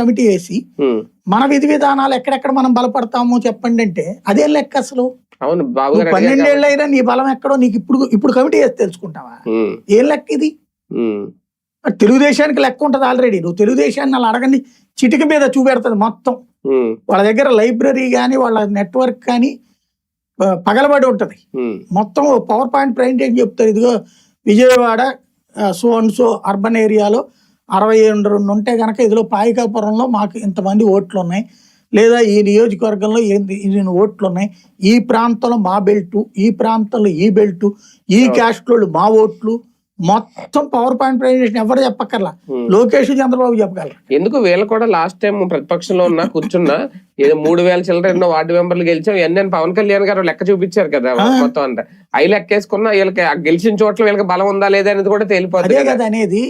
Committee వేసి మన విధి విధానాలు ఎక్కడెక్కడ మనం బలపడతామో చెప్పండి అంటే అదేం లెక్క అసలు. అవును, 12 ఏళ్ళు అయినా నీ బలం ఎక్కడో నీకు ఇప్పుడు కమిటీ వేసి తెలుసుకుంటావా? ఏం లెక్క ఇది? తెలుగుదేశానికి లెక్క ఉంటుంది ఆల్రెడీ. నువ్వు తెలుగుదేశాన్ని అలా అడగని చిటిక మీద చూపెడుతుంది మొత్తం. వాళ్ళ దగ్గర లైబ్రరీ కానీ వాళ్ళ నెట్వర్క్ కానీ పగలబడి ఉంటది మొత్తం. పవర్ పాయింట్ ప్రెజెంటేషన్ చెప్తారు, ఇదిగో Vijayawada so and so urban ఏరియాలో 62 ఉంటే కనుక ఇదిలో పాయికాపురంలో మాకు ఇంతమంది ఓట్లు ఉన్నాయి, లేదా ఈ నియోజకవర్గంలో ఇన్ని ఓట్లు ఉన్నాయి, ఈ ప్రాంతంలో మా బెల్టు, ఈ ప్రాంతంలో ఈ బెల్టు, ఈ క్యాస్ట్లో మా ఓట్లు, మొత్తం పవర్ పాయింట్ ప్రెజెంటేషన్ ఎవరు చెప్పక్కర్లా, లోకేష్ చంద్రబాబు చెప్పగలరు. ఎందుకు వీళ్ళు కూడా లాస్ట్ టైం ప్రతిపక్షంలో ఉన్నా కూర్చున్నా ఏదో 3000 చిల్లర ఎన్నో వార్డు మెంబర్లు గెలిచాం ఎన్ని పవన్ కళ్యాణ్ గారు లెక్క చూపించారు కదా మొత్తం అంతా. అవి లెక్కేసుకున్నా వీళ్ళకి గెలిచిన చోట్ల వీళ్ళకి బలం ఉందా లేదా అనేది కూడా తేలిపోతుంది కదా అనేది.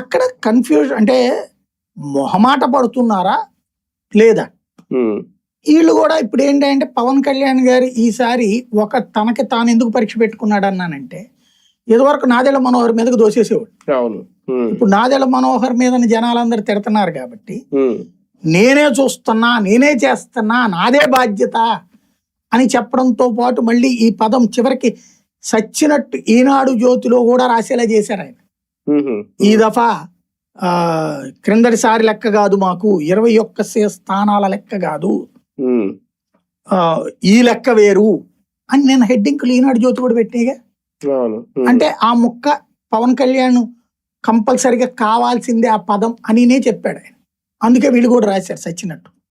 అక్కడ కన్ఫ్యూజన్ అంటే మొహమాట పడుతున్నారా లేదా? వీళ్ళు కూడా ఇప్పుడు ఏంటంటే పవన్ కళ్యాణ్ గారు ఈసారి తనకి తాను ఎందుకు పరీక్ష పెట్టుకున్నాడు అన్నానంటే, ఇదివరకు నాదెళ్ల మనోహర్ మీదకి దోసేసేవాడు. ఇప్పుడు నాదెళ్ల మనోహర్ మీద జనాలందరూ తిడుతున్నారు కాబట్టి నేనే చూస్తున్నా, నేనే చేస్తున్నా, నాదే బాధ్యత అని చెప్పడంతో పాటు మళ్ళీ ఈ పదం చివరికి సచ్చినట్టు ఈనాడు జ్యోతిలో కూడా రాసేలా చేశారు ఆయన. ఈ దఫా క్రిందటిసారి లెక్క కాదు, మాకు 21 స్థానాల లెక్క కాదు, ఈ లెక్క వేరు అని నేను హెడ్డింగ్లు ఈనాడు జ్యోతి కూడా పెట్టినగా. అంటే ఆ ముక్క పవన్ కళ్యాణ్ కంపల్సరిగా కావాల్సిందే ఆ పదం అనినే చెప్పాడు ఆయన. అందుకే వీళ్ళు కూడా రాశారు సచ్చినట్టు.